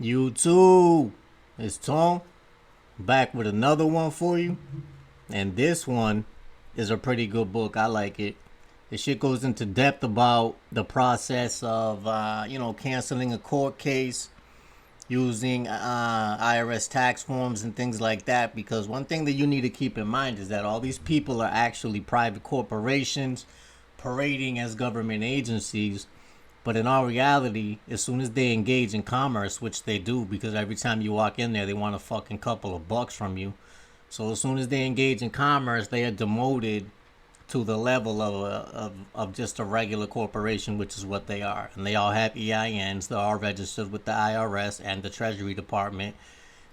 You too. It's Tom back with another one for you. And this one is a pretty good book. I like it. This shit goes into depth about the process of, canceling a court case using IRS tax forms and things like that. Because one thing that you need to keep in mind is that all these people are actually private corporations parading as government agencies. But in all reality, as soon as they engage in commerce, which they do, because every time you walk in there, they want a fucking couple of bucks from you. So as soon as they engage in commerce, they are demoted to the level of just a regular corporation, which is what they are. And they all have EINs. They're all registered with the IRS and the Treasury Department.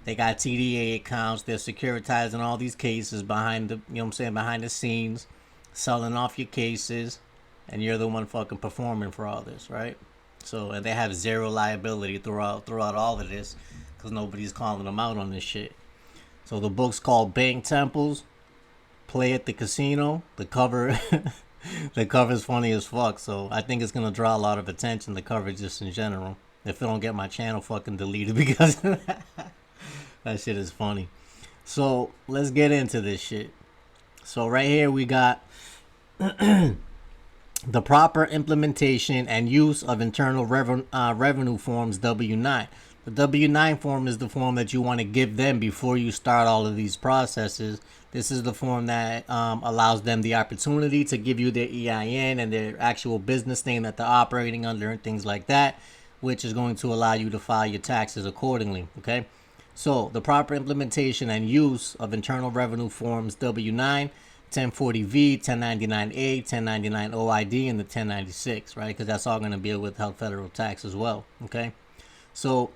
They got TDA accounts. They're securitizing all these cases behind behind the scenes, selling off your cases, and you're the one fucking performing for all this, right? So, and they have zero liability throughout all of this, because nobody's calling them out on this shit. So the book's called Bank Temples, Play at the Casino. The cover, the cover's funny as fuck. So I think it's gonna draw a lot of attention. The cover just in general. If I don't get my channel fucking deleted because of that shit is funny. So let's get into this shit. So right here we got the proper implementation and use of internal revenue forms W-9. The W-9 form is the form that you want to give them before you start all of these processes. This is the form that allows them the opportunity to give you their EIN and their actual business name that they're operating under and things like that, which is going to allow you to file your taxes accordingly, okay? So the proper implementation and use of internal revenue forms W-9, 1040V, 1099A, 1099 OID, and the 1096, right? Because that's all going to be a withheld federal tax as well, okay? So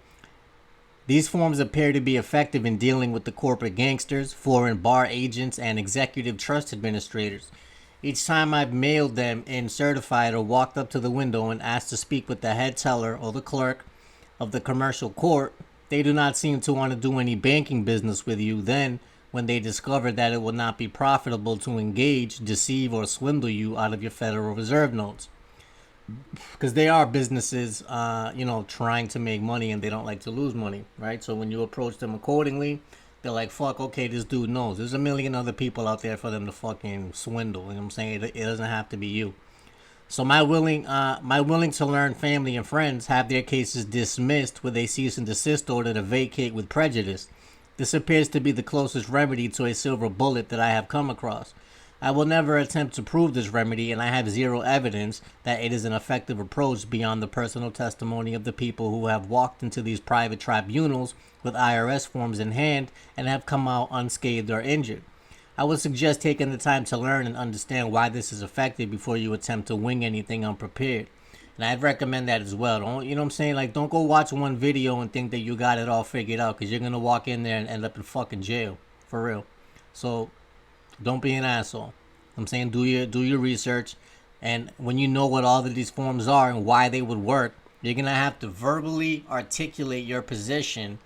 these forms appear to be effective in dealing with the corporate gangsters, foreign bar agents, and executive trust administrators. Each time I've mailed them in certified or walked up to the window and asked to speak with the head teller or the clerk of the commercial court, they do not seem to want to do any banking business with you. Then, when they discover that it will not be profitable to engage, deceive, or swindle you out of your Federal Reserve notes. Because they are businesses, trying to make money, and they don't like to lose money, right? So when you approach them accordingly, they're like, fuck, okay, this dude knows. There's a million other people out there for them to fucking swindle. You know what I'm saying? It doesn't have to be you. So my willing to learn family and friends have their cases dismissed with a cease and desist order to vacate with prejudice. This appears to be the closest remedy to a silver bullet that I have come across. I will never attempt to prove this remedy, and I have zero evidence that it is an effective approach beyond the personal testimony of the people who have walked into these private tribunals with IRS forms in hand and have come out unscathed or injured. I would suggest taking the time to learn and understand why this is effective before you attempt to wing anything unprepared. And I'd recommend that as well. Don't, you know what I'm saying? Like, don't go watch one video and think that you got it all figured out, because you're going to walk in there and end up in fucking jail. For real. So don't be an asshole. I'm saying do your research, and when you know what all of these forms are and why they would work, you're gonna have to verbally articulate your position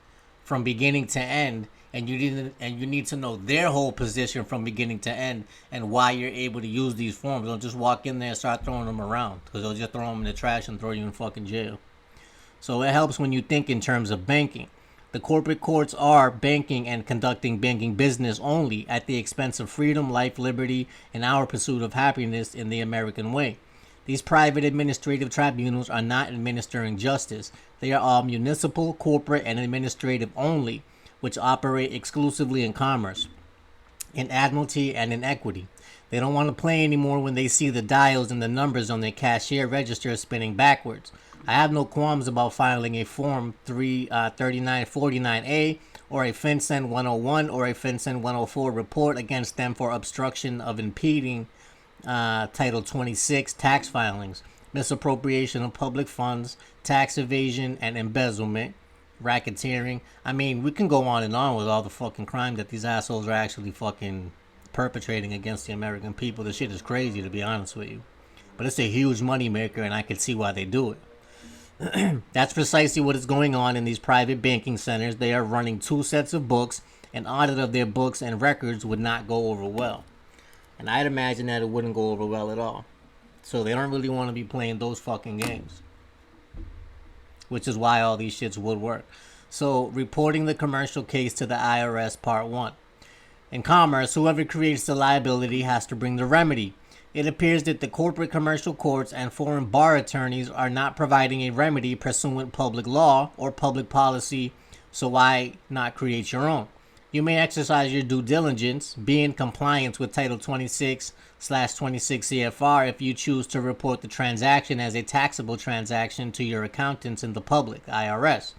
from beginning to end, and you need to know their whole position from beginning to end and why you're able to use these forms. Don't just walk in there and start throwing them around, because they'll just throw them in the trash and throw you in fucking jail. So it helps when you think in terms of banking. The corporate courts are banking and conducting banking business only at the expense of freedom, life, liberty, and our pursuit of happiness in the American way. These private administrative tribunals are not administering justice. They are all municipal, corporate, and administrative only, which operate exclusively in commerce, in admiralty, and in equity. They don't want to play anymore when they see the dials and the numbers on their cashier register spinning backwards. I have no qualms about filing a Form 3949A or a FinCEN 101 or a FinCEN 104 report against them for obstruction of impeding Title 26 tax filings, misappropriation of public funds, tax evasion and embezzlement, racketeering. I mean, we can go on and on with all the fucking crime that these assholes are actually fucking perpetrating against the American people. This shit is crazy, to be honest with you. But it's a huge moneymaker, and I can see why they do it. That's precisely what is going on in these private banking centers. They are running two sets of books. An audit of their books and records would not go over well. And I'd imagine that it wouldn't go over well at all. So they don't really want to be playing those fucking games. Which is why all these shits would work. So, reporting the commercial case to the IRS, Part 1. In commerce, whoever creates the liability has to bring the remedy. It appears that the corporate commercial courts and foreign bar attorneys are not providing a remedy pursuant public law or public policy, so why not create your own? You may exercise your due diligence, be in compliance with Title 26/26 CFR if you choose to report the transaction as a taxable transaction to your accountants in the public, IRS.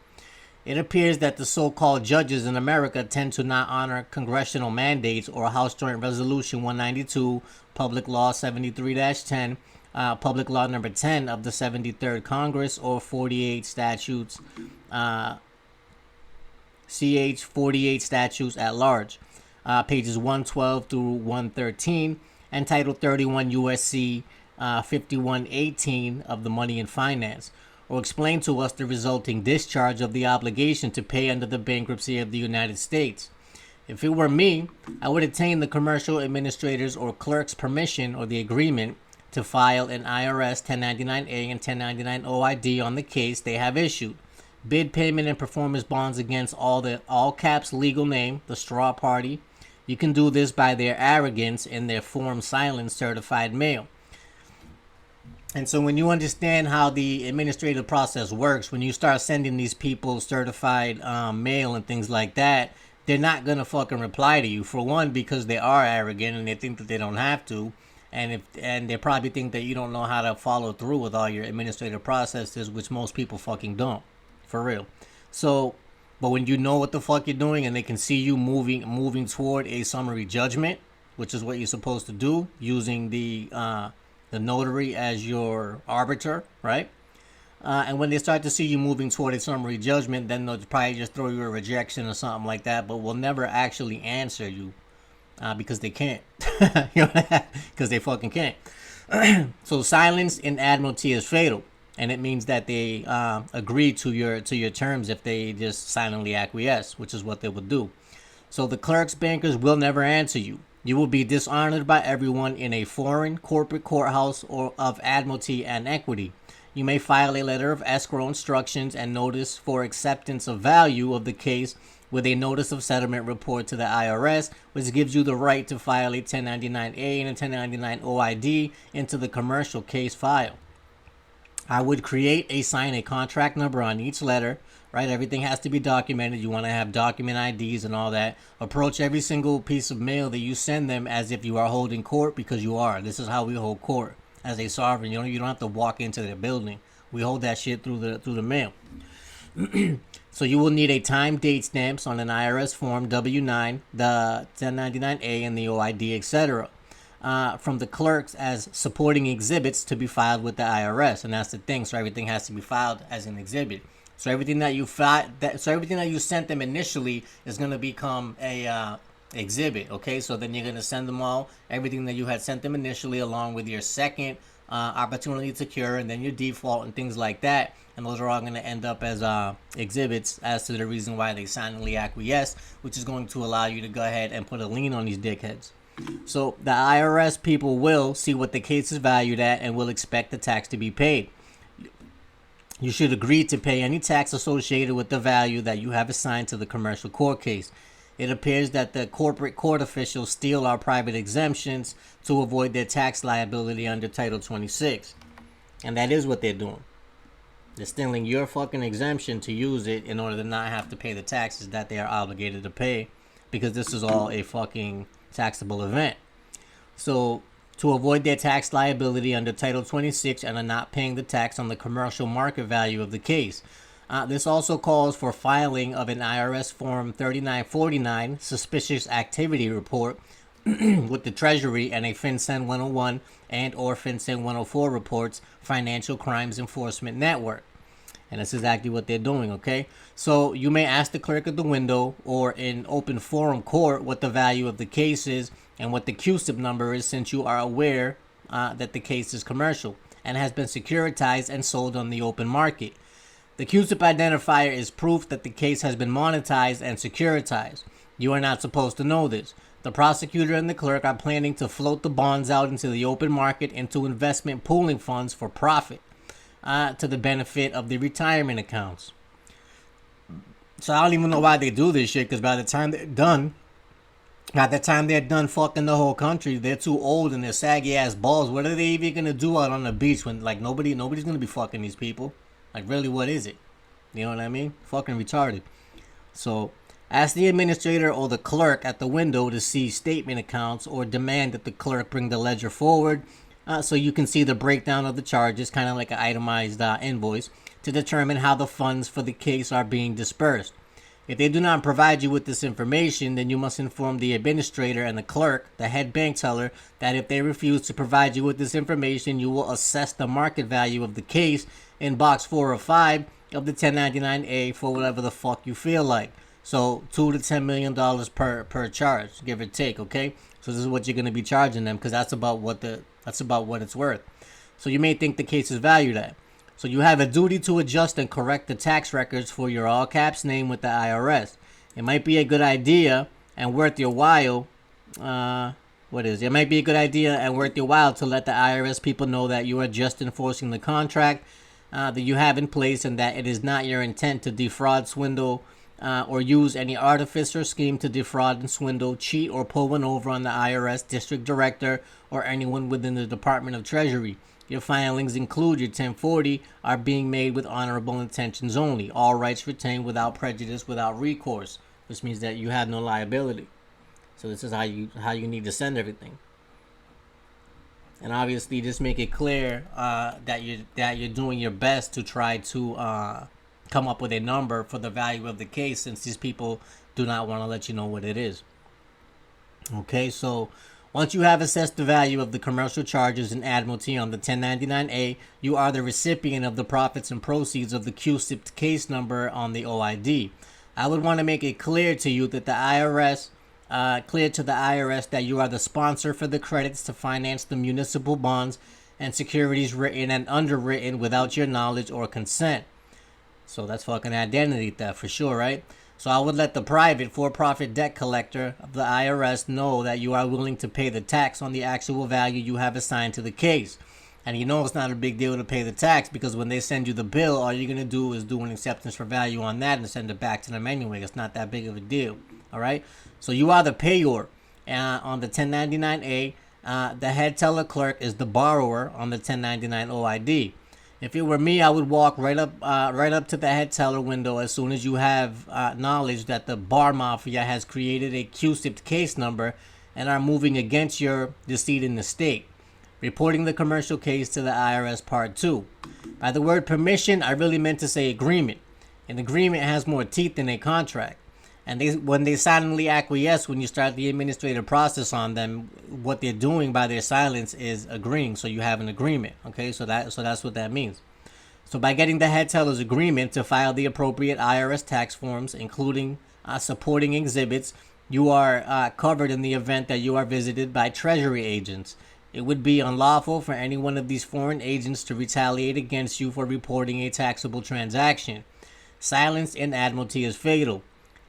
It appears that the so-called judges in America tend to not honor congressional mandates or House Joint Resolution 192, Public Law 73-10, Public Law number 10 of the 73rd Congress, or 48 statutes, CH 48 statutes at large, pages 112 through 113, and Title 31 USC 5118 of the Money and Finance, or explain to us the resulting discharge of the obligation to pay under the bankruptcy of the United States. If it were me, I would obtain the commercial administrator's or clerk's permission or the agreement to file an IRS 1099-A and 1099 OID on the case they have issued. Bid payment and performance bonds against all caps legal name, the straw party. You can do this by their arrogance in their form silence certified mail. And so when you understand how the administrative process works, when you start sending these people certified mail and things like that, they're not going to fucking reply to you. For one, because they are arrogant and they think that they don't have to. And they probably think that you don't know how to follow through with all your administrative processes, which most people fucking don't. For real. So, but when you know what the fuck you're doing and they can see you moving toward a summary judgment, which is what you're supposed to do, using the notary as your arbiter, right? And when they start to see you moving toward a summary judgment, then they'll probably just throw you a rejection or something like that, but will never actually answer you because they can't. Because they fucking can't. So silence in admiralty is fatal. And it means that they agree to your terms if they just silently acquiesce, which is what they would do. So the clerks, bankers will never answer you. You will be dishonored by everyone in a foreign corporate courthouse or of admiralty and equity. You may file a letter of escrow instructions and notice for acceptance of value of the case with a notice of settlement report to the IRS, which gives you the right to file a 1099-A and a 1099 OID into the commercial case file. I would sign a contract number on each letter, right? Everything has to be documented. You want to have document IDs and all that. Approach every single piece of mail that you send them as if you are holding court, because you are. This is how we hold court as a sovereign. You don't have to walk into the building. We hold that shit through the mail. So you will need a time date stamps on an IRS form W-9, the 1099-A, and the OID, etc. From the clerks as supporting exhibits to be filed with the IRS, and that's the thing. So everything has to be filed as an exhibit. So everything that you sent them initially is going to become a exhibit. Okay, so then you're going to send them everything that you had sent them initially, along with your second opportunity to cure, and then your default and things like that. And those are all going to end up as exhibits as to the reason why they silently acquiesce, which is going to allow you to go ahead and put a lien on these dickheads. So the IRS people will see what the case is valued at and will expect the tax to be paid. You should agree to pay any tax associated with the value that you have assigned to the commercial court case. It appears that the corporate court officials steal our private exemptions to avoid their tax liability under Title 26. And that is what they're doing. They're stealing your fucking exemption to use it in order to not have to pay the taxes that they are obligated to pay, because this is all a fucking taxable event. So to avoid their tax liability under Title 26 and are not paying the tax on the commercial market value of the case. This also calls for filing of an IRS Form 3949 Suspicious Activity Report with the Treasury and a FinCEN 101 and or FinCEN 104 reports Financial Crimes Enforcement Network. And that's exactly what they're doing, okay? So you may ask the clerk at the window or in open forum court what the value of the case is and what the QSIP number is, since you are aware that the case is commercial and has been securitized and sold on the open market. The QSIP identifier is proof that the case has been monetized and securitized. You are not supposed to know this. The prosecutor and the clerk are planning to float the bonds out into the open market into investment pooling funds for profit to the benefit of the retirement accounts. So I don't even know why they do this shit, because by the time they're done fucking the whole country, they're too old and they're saggy ass balls. What are they even gonna do out on the beach when like nobody's gonna be fucking these people? Like really, what is it? You know what I mean? Fucking retarded. So ask the administrator or the clerk at the window to see statement accounts, or demand that the clerk bring the ledger forward so you can see the breakdown of the charges, kind of like an itemized invoice, to determine how the funds for the case are being dispersed. If they do not provide you with this information, then you must inform the administrator and the clerk, the head bank teller, that if they refuse to provide you with this information, you will assess the market value of the case in box 4 or 5 of the 1099-A for whatever the fuck you feel like. So $2 to $10 million per charge, give or take. Okay, so this is what you're going to be charging them, because that's about what it's worth. So you may think the case is valued at. So you have a duty to adjust and correct the tax records for your all caps name with the IRS. It might be a good idea and worth your while. It might be a good idea and worth your while to let the IRS people know that you are just enforcing the contract that you have in place, and that it is not your intent to defraud, swindle, or use any artifice or scheme to defraud and swindle, cheat, or pull one over on the IRS, district director, or anyone within the Department of Treasury. Your filings include your 1040 are being made with honorable intentions only. All rights retained without prejudice, without recourse, which means that you have no liability. So this is how you need to send everything. And obviously, just make it clear that you're doing your best to try to come up with a number for the value of the case, since these people do not want to let you know what it is. Okay, so once you have assessed the value of the commercial charges in Admiralty on the 1099-A, you are the recipient of the profits and proceeds of the QSIP case number on the OID. I would want to make it clear to you that the IRS, that you are the sponsor for the credits to finance the municipal bonds and securities written and underwritten without your knowledge or consent. So that's fucking identity theft for sure, right? So I would let the private for-profit debt collector of the IRS know that you are willing to pay the tax on the actual value you have assigned to the case. And you know it's not a big deal to pay the tax, because when they send you the bill, all you're going to do is do an acceptance for value on that and send it back to them anyway. It's not that big of a deal, all right? So you are the payor on the 1099-A. The head teller clerk is the borrower on the 1099 OID. If it were me, I would walk right up to the head teller window as soon as you have knowledge that the bar mafia has created a QSIP case number and are moving against your decedent estate, reporting the commercial case to the IRS Part 2. By the word permission, I really meant to say agreement. An agreement has more teeth than a contract. And when they silently acquiesce when you start the administrative process on them, what they're doing by their silence is agreeing. So you have an agreement. Okay, so that's what that means. So by getting the head teller's agreement to file the appropriate IRS tax forms, including supporting exhibits, you are covered in the event that you are visited by Treasury agents. It would be unlawful for any one of these foreign agents to retaliate against you for reporting a taxable transaction. Silence in Admiralty is fatal.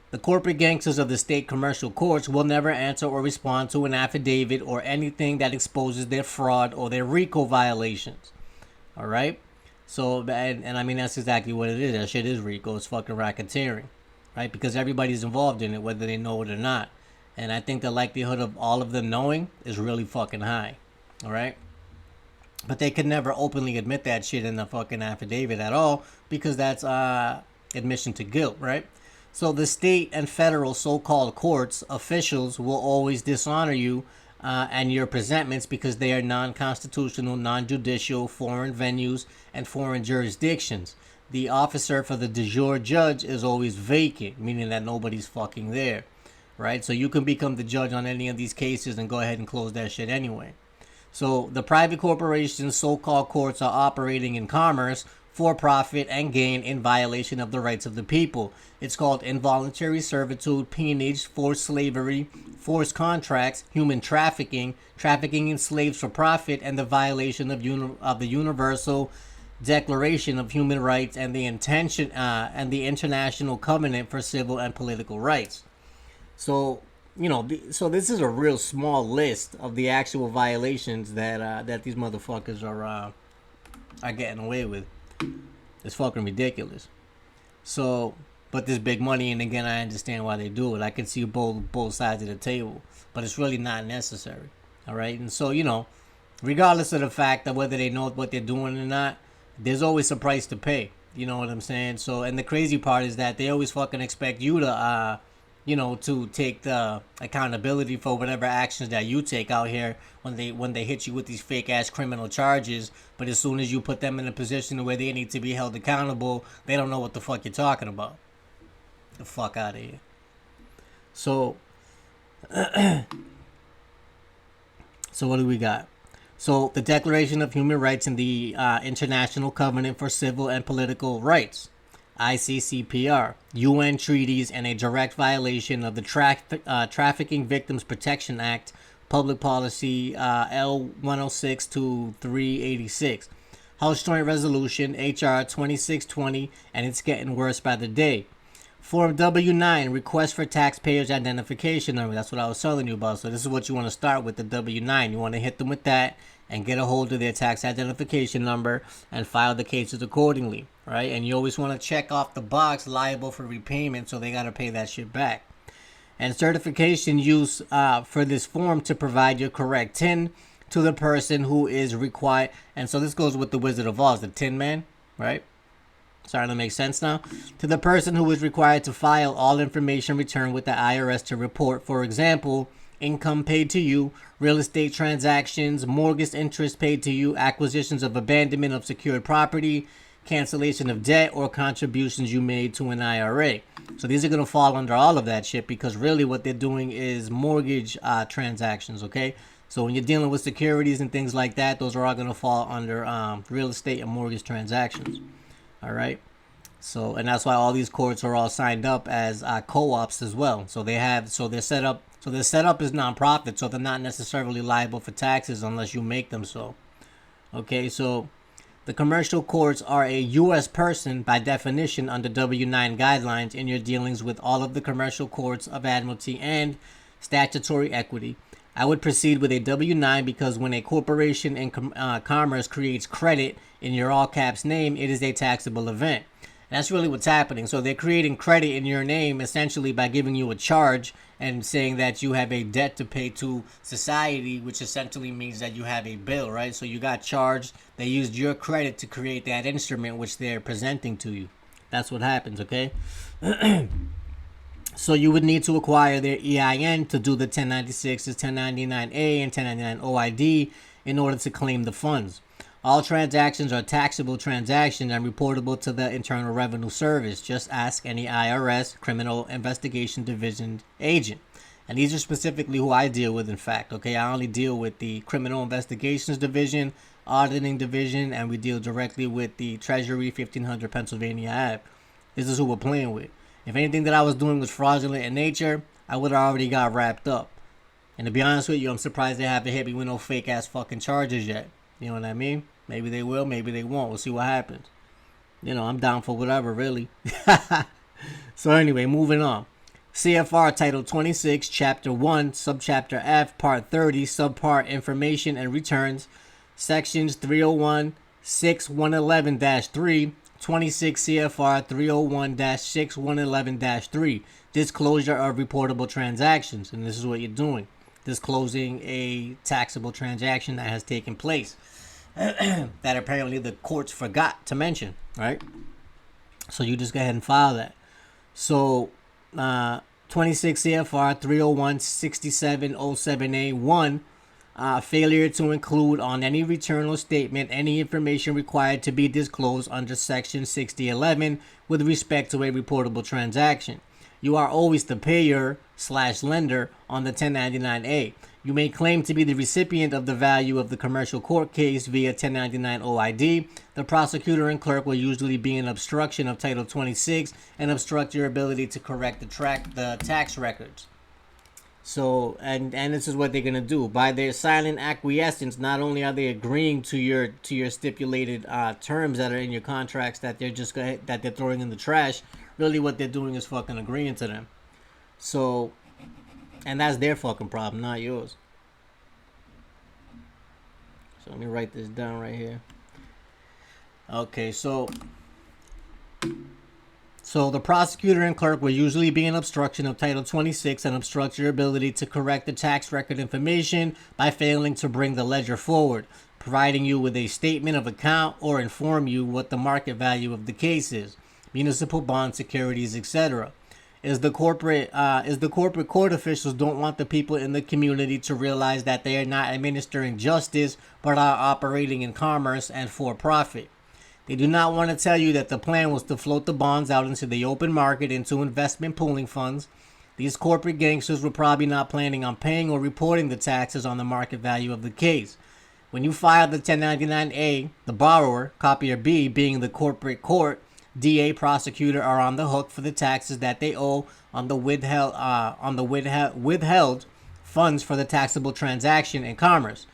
The corporate gangsters of the state commercial courts will never answer or respond to an affidavit or anything that exposes their fraud or their RICO violations. All right? So, and I mean, that's exactly what it is. That shit is RICO. It's fucking racketeering. Right? Because everybody's involved in it, whether they know it or not. And I think the likelihood of all of them knowing is really fucking high. All right? But they could never openly admit that shit in the fucking affidavit at all, because that's admission to guilt, right? So the state and federal so-called courts officials will always dishonor you and your presentments, because they are non-constitutional, non-judicial, foreign venues, and foreign jurisdictions. The officer for the de jure judge is always vacant, meaning that nobody's fucking there, right? So you can become the judge on any of these cases and go ahead and close that shit anyway. So the private corporations, so-called courts, are operating in commerce for profit and gain in violation of the rights of the people. It's called involuntary servitude, peonage, forced slavery, forced contracts, human trafficking, trafficking in slaves for profit, and the violation of the Universal Declaration of Human Rights and the International Covenant for Civil and Political Rights. So, so this is a real small list of the actual violations that these motherfuckers are getting away with. It's fucking ridiculous. So but there's big money, and again, I understand why they do it. I can see both sides of the table, but it's really not necessary. All right, and so, you know, regardless of the fact that whether they know what they're doing or not, there's always a price to pay. You know what I'm saying? So, and the crazy part is that they always fucking expect you to, you know, to take the accountability for whatever actions that you take out here when they hit you with these fake ass criminal charges. But as soon as you put them in a position where they need to be held accountable, they don't know what the fuck you're talking about. The fuck out of here. So, so what do we got? So the Declaration of Human Rights and the International Covenant for Civil and Political Rights, ICCPR, UN treaties, and a direct violation of the Trafficking Victims Protection Act, Public Policy L 106 to 386, House Joint Resolution HR 2620, and it's getting worse by the day. Form W-9, request for taxpayers identification number. That's what I was telling you about. So this is what you want to start with, the W-9. You want to hit them with that and get a hold of their tax identification number and file the cases accordingly, right? And you always want to check off the box liable for repayment, so they got to pay that shit back. And certification use for this form to provide your correct TIN to the person who is required. And so this goes with the Wizard of Oz, the Tin Man, right? Starting to make sense now. To the person who is required to file all information returned with the IRS to report, for example, income paid to you, real estate transactions, mortgage interest paid to you, acquisitions of abandonment of secured property, cancellation of debt, or contributions you made to an IRA. So these are going to fall under all of that shit, because really what they're doing is mortgage transactions, okay? So when you're dealing with securities and things like that, those are all going to fall under real estate and mortgage transactions. All right. So, and that's why all these courts are all signed up as co-ops as well. So they're set up as nonprofit, so they're not necessarily liable for taxes unless you make them so. Okay, so the commercial courts are a U.S. person by definition under W-9 guidelines in your dealings with all of the commercial courts of admiralty and statutory equity. I would proceed with a W-9 because when a corporation in commerce creates credit in your all caps name, it is a taxable event. And that's really what's happening. So they're creating credit in your name essentially by giving you a charge and saying that you have a debt to pay to society, which essentially means that you have a bill, right? So you got charged. They used your credit to create that instrument which they're presenting to you. That's what happens, okay? So you would need to acquire their EIN to do the 1096s, 1099A, and 1099 OID in order to claim the funds. All transactions are taxable transactions and reportable to the Internal Revenue Service. Just ask any IRS Criminal Investigation Division agent. And these are specifically who I deal with, in fact. Okay, I only deal with the Criminal Investigations Division, Auditing Division, and we deal directly with the Treasury 1500 Pennsylvania Ave. This is who we're playing with. If anything that I was doing was fraudulent in nature, I would have already got wrapped up. And to be honest with you, I'm surprised they haven't hit me with no fake ass fucking charges yet. You know what I mean? Maybe they will, maybe they won't. We'll see what happens. You know, I'm down for whatever, really. So anyway, moving on. CFR Title 26, Chapter 1, Subchapter F, Part 30, Subpart Information and Returns, Sections 301, 6111-3, 26 CFR 301-6111-3, disclosure of reportable transactions. And this is what you're doing. Disclosing a taxable transaction that has taken place that apparently the courts forgot to mention, right? So you just go ahead and file that. So 26 CFR 301-6707A1, failure to include on any return or statement any information required to be disclosed under Section 6011 with respect to a reportable transaction. You are always the payer/lender on the 1099A. You may claim to be the recipient of the value of the commercial court case via 1099 OID. The prosecutor and clerk will usually be an obstruction of Title 26 and obstruct your ability to correct the tax records. So, and this is what they're gonna do. By their silent acquiescence, not only are they agreeing to your stipulated terms that are in your contracts that they're throwing in the trash. Really, what they're doing is fucking agreeing to them. So, and that's their fucking problem, not yours. So let me write this down right here. Okay, so So the prosecutor and clerk will usually be an obstruction of Title 26 and obstruct your ability to correct the tax record information by failing to bring the ledger forward, providing you with a statement of account, or inform you what the market value of the case is, municipal bond securities, etc. Is the corporate court officials don't want the people in the community to realize that they are not administering justice but are operating in commerce and for profit. They do not want to tell you that the plan was to float the bonds out into the open market into investment pooling funds. These corporate gangsters were probably not planning on paying or reporting the taxes on the market value of the case. When you file the 1099-A, the borrower, copier B, being the corporate court, DA, prosecutor are on the hook for the taxes that they owe on the withheld funds for the taxable transaction in commerce.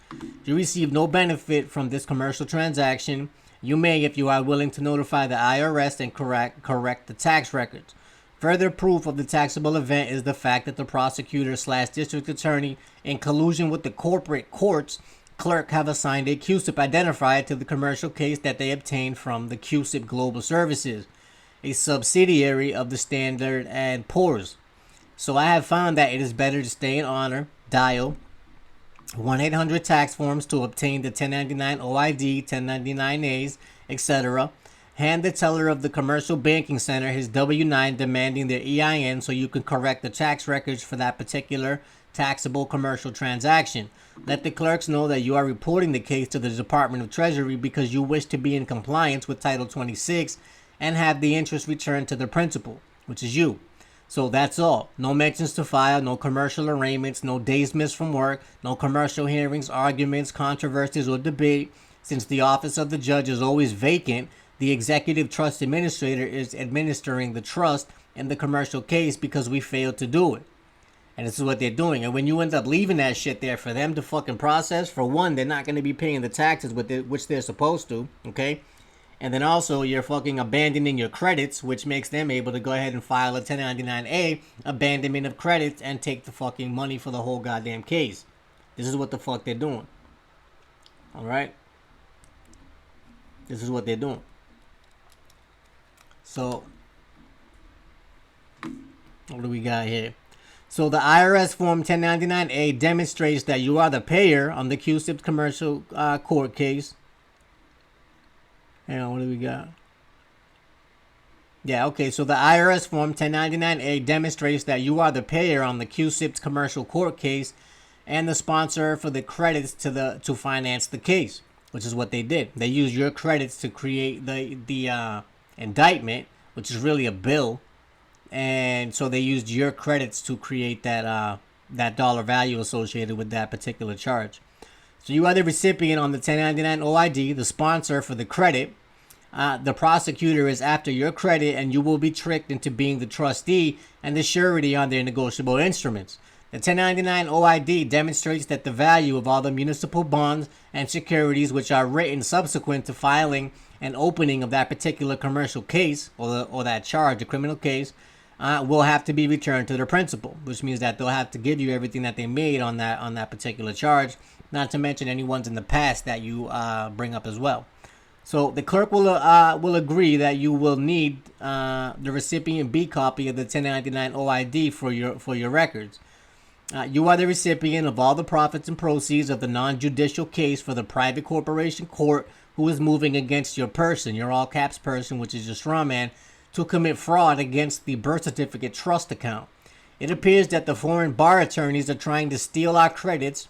You receive no benefit from this commercial transaction. You may, if you are willing to notify the IRS and correct the tax records. Further proof of the taxable event is the fact that the prosecutor/district attorney, in collusion with the corporate court's clerk, have assigned a CUSIP identifier to the commercial case that they obtained from the CUSIP Global Services, a subsidiary of the Standard & Poor's. So I have found that it is better to stay in honor. Dial 1-800-TAX-FORMS to obtain the 1099 OID, 1099As, etc. Hand the teller of the commercial banking center his W-9 demanding their EIN so you can correct the tax records for that particular taxable commercial transaction. Let the clerks know that you are reporting the case to the Department of Treasury because you wish to be in compliance with Title 26 and have the interest returned to the principal, which is you. So that's all. No mentions to file, no commercial arraignments, no days missed from work, no commercial hearings, arguments, controversies, or debate. Since the office of the judge is always vacant, the executive trust administrator is administering the trust in the commercial case because we failed to do it. And this is what they're doing. And when you end up leaving that shit there for them to fucking process, for one, they're not going to be paying the taxes which they're supposed to, okay? And then also, you're fucking abandoning your credits, which makes them able to go ahead and file a 1099-A, abandonment of credits, and take the fucking money for the whole goddamn case. This is what the fuck they're doing. Alright? This is what they're doing. So, what do we got here? So, the IRS Form 1099-A demonstrates that you are the payer on the CUSIP commercial court case. Hang on, what do we got? Yeah, okay, so the IRS Form 1099-A demonstrates that you are the payer on the CUSIP's commercial court case and the sponsor for the credits to finance the case, which is what they did. They used your credits to create the indictment, which is really a bill, and so they used your credits to create that dollar value associated with that particular charge. So you are the recipient on the 1099 OID, the sponsor for the credit. The prosecutor is after your credit, and you will be tricked into being the trustee and the surety on their negotiable instruments. The 1099 OID demonstrates that the value of all the municipal bonds and securities which are written subsequent to filing and opening of that particular commercial case or that charge, a criminal case, will have to be returned to the principal, which means that they'll have to give you everything that they made on that particular charge. Not to mention any ones in the past that you bring up as well. So the clerk will agree that you will need the recipient B copy of the 1099 OID for your records. You are the recipient of all the profits and proceeds of the non-judicial case for the private corporation court who is moving against your person, your all caps person, which is your straw man, to commit fraud against the birth certificate trust account. It appears that the foreign bar attorneys are trying to steal our credits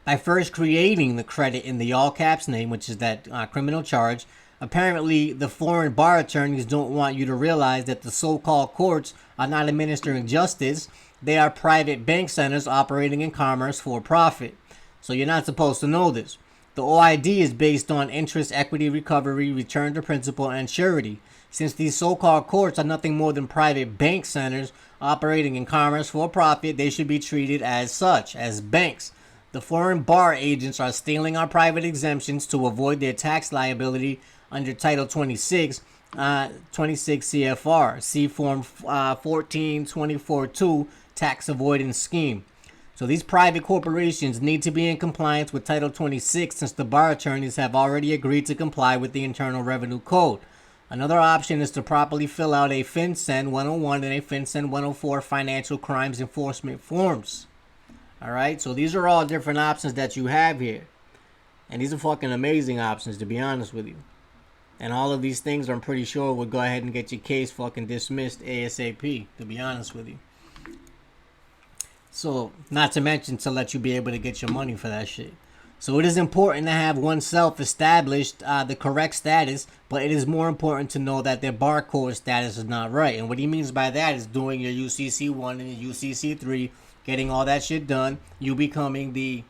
by first creating the credit in the all caps name, which is that criminal charge. Apparently, the foreign bar attorneys don't want you to realize that the so-called courts are not administering justice. They are private bank centers operating in commerce for profit. So you're not supposed to know this. The OID is based on interest, equity, recovery, return to principal, and surety. Since these so-called courts are nothing more than private bank centers operating in commerce for profit, they should be treated as such, as banks. The foreign bar agents are stealing our private exemptions to avoid their tax liability under Title 26, 26 CFR, C Form 1424-2 Tax Avoidance Scheme. So these private corporations need to be in compliance with Title 26 since the bar attorneys have already agreed to comply with the Internal Revenue Code. Another option is to properly fill out a FinCEN 101 and a FinCEN 104 financial crimes enforcement forms. Alright, so these are all different options that you have here. And these are fucking amazing options, to be honest with you. And all of these things, I'm pretty sure, would go ahead and get your case fucking dismissed ASAP, to be honest with you. So, not to mention to let you be able to get your money for that shit. So it is important to have oneself established the correct status, but it is more important to know that their barcode status is not right. And what he means by that is doing your UCC1 and your UCC3, getting all that shit done, you becoming the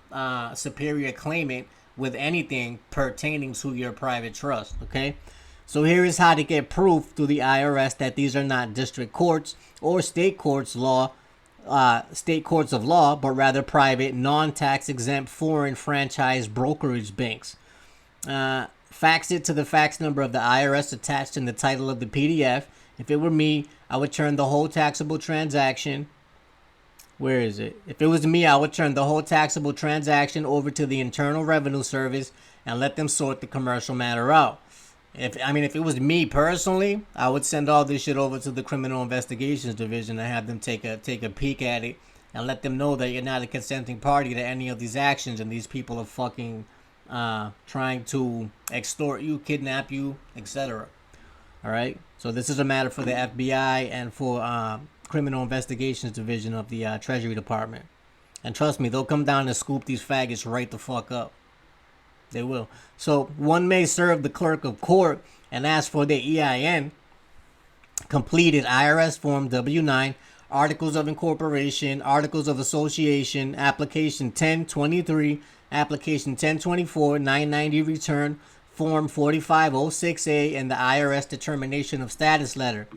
superior claimant with anything pertaining to your private trust, okay? So here is how to get proof through the IRS that these are not district courts or state courts of law, but rather private, non-tax exempt foreign franchise brokerage banks. Fax it to the fax number of the IRS attached in the title of the PDF. If it were me, I would turn the whole taxable transaction. Where is it? If it was me, I would turn the whole taxable transaction over to the Internal Revenue Service and let them sort the commercial matter out. If it was me personally, I would send all this shit over to the Criminal Investigations Division and have them take a peek at it and let them know that you're not a consenting party to any of these actions and these people are fucking trying to extort you, kidnap you, etc. Alright? So this is a matter for the FBI and for Criminal Investigations Division of the Treasury Department. And trust me, they'll come down and scoop these faggots right the fuck up. They will. So one may serve the clerk of court and ask for their EIN, completed IRS Form W-9, Articles of Incorporation, Articles of Association, Application 1023, Application 1024, 990 Return, Form 4506A, and the IRS Determination of Status Letter.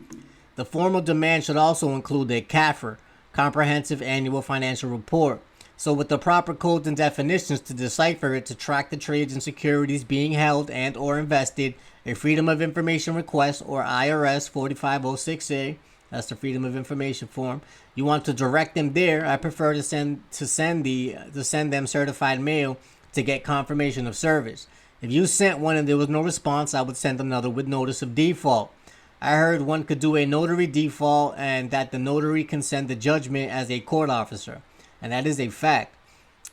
The formal demand should also include a CAFR, Comprehensive Annual Financial Report. So with the proper codes and definitions to decipher it, to track the trades and securities being held and or invested, a Freedom of Information request or IRS 4506A, that's the Freedom of Information form. You want to direct them there. I prefer to send them certified mail to get confirmation of service. If you sent one and there was no response, I would send another with notice of default. I heard one could do a notary default and that the notary can send the judgment as a court officer. And that is a fact.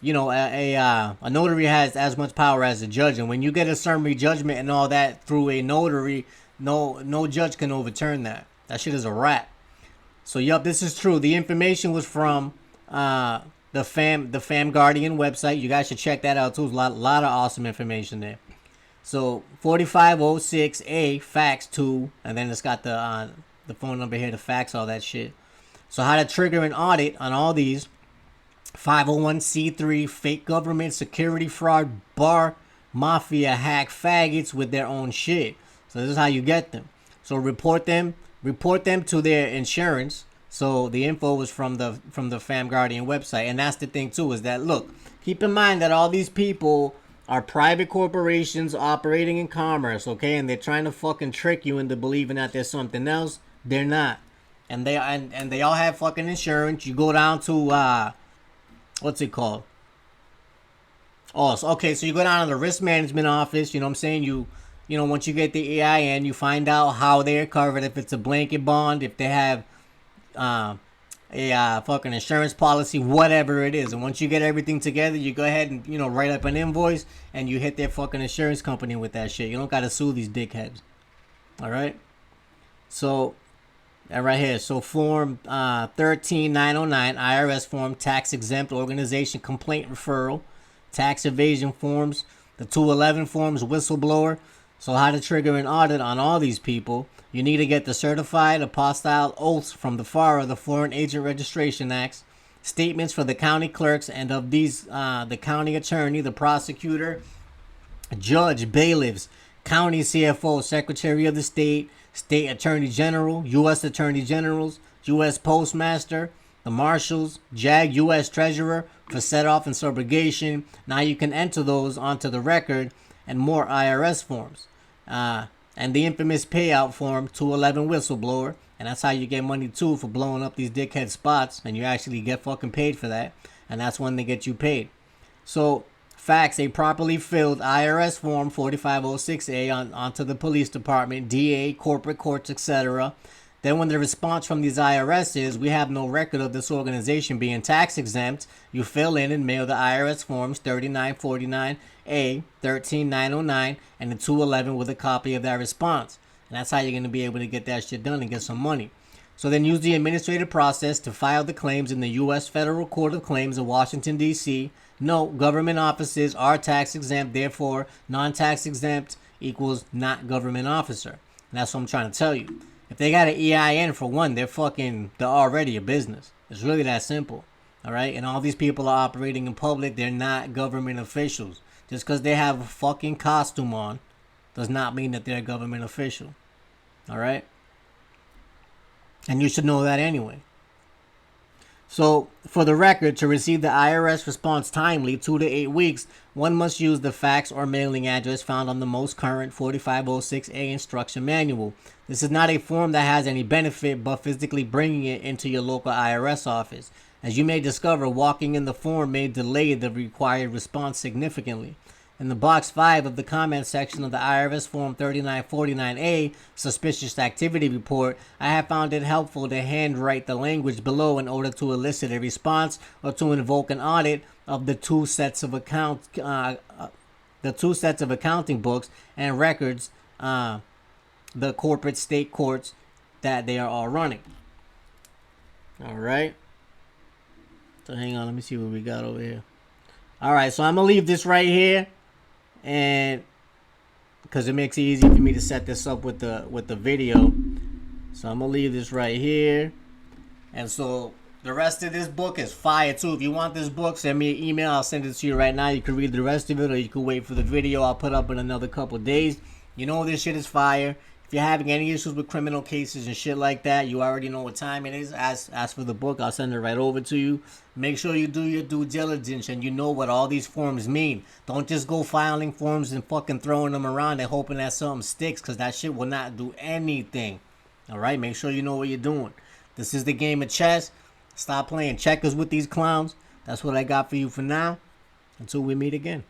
You know, a notary has as much power as a judge. And when you get a summary judgment and all that through a notary, no judge can overturn that. That shit is a wrap. So, yup, this is true. The information was from the Fam Guardian website. You guys should check that out, too. There's a lot of awesome information there. So, 4506A, fax to, and then it's got the phone number here to fax all that shit. So, how to trigger an audit on all these. 501c3, fake government, security fraud, bar, mafia, hack faggots with their own shit. So this is how you get them. So report them to their insurance. So the info was from the Fam Guardian website. And that's the thing too, is that, look, keep in mind that all these people are private corporations operating in commerce, okay? And they're trying to fucking trick you into believing that there's something else. They're not. And they all have fucking insurance. You go down to what's it called? Oh, so, okay, so you go down to the risk management office, you know what I'm saying? You know, once you get the EIN, you find out how they're covered, if it's a blanket bond, if they have a fucking insurance policy, whatever it is. And once you get everything together, you go ahead and, you know, write up an invoice and you hit their fucking insurance company with that shit. You don't got to sue these dickheads. All right? So, and right here, so form 13909, IRS form, tax exempt organization complaint referral, tax evasion forms, the 211 forms, whistleblower. So how to trigger an audit on all these people. You need to get the certified apostille oaths from the FARA, the Foreign Agent Registration Acts, statements for the county clerks and of these, the county attorney, the prosecutor, judge, bailiffs, county CFO, secretary of the state, state attorney general, U.S. attorney generals, U.S. postmaster, the marshals, JAG, U.S. treasurer for set-off and subrogation. Now you can enter those onto the record and more IRS forms. And the infamous payout form, 211 whistleblower. And that's how you get money too for blowing up these dickhead spots. And you actually get fucking paid for that. And that's when they get you paid. So fax a properly filled IRS form 4506A onto the police department, DA, corporate courts, etc. Then when the response from these IRS is, we have no record of this organization being tax exempt, you fill in and mail the IRS forms 3949A, 13909, and the 211 with a copy of that response. And that's how you're going to be able to get that shit done and get some money. So then use the administrative process to file the claims in the U.S. Federal Court of Claims in Washington, D.C. Note, government offices are tax exempt, therefore non-tax exempt equals not government officer. And that's what I'm trying to tell you. If they got an EIN for one, they're already a business. It's really that simple. All right? And all these people are operating in public. They're not government officials. Just because they have a fucking costume on does not mean that they're a government official. All right? And you should know that anyway. So, for the record, to receive the IRS response timely, 2 to 8 weeks, one must use the fax or mailing address found on the most current 4506A instruction manual. This is not a form that has any benefit, but physically bringing it into your local IRS office. As you may discover, walking in the form may delay the required response significantly. In the box 5 of the comment section of the IRS Form 3949A Suspicious Activity Report, I have found it helpful to handwrite the language below in order to elicit a response or to invoke an audit of the two sets of accounting books and records, the corporate state courts that they are all running. All right. So hang on, let me see what we got over here. All right, so I'm gonna leave this right here. And because it makes it easy for me to set this up with the video, so I'm gonna leave this right here. And so the rest of this book is fire too. If you want this book, send me an email. I'll send it to you right now. You can read the rest of it, or you can wait for the video I'll put up in another couple days. You know this shit is fire. If you're having any issues with criminal cases and shit like that, you already know what time it is. Ask for the book. I'll send it right over to you. Make sure you do your due diligence and you know what all these forms mean. Don't just go filing forms and fucking throwing them around and hoping that something sticks, because that shit will not do anything. All right? Make sure you know what you're doing. This is the game of chess. Stop playing checkers with these clowns. That's what I got for you for now. Until we meet again.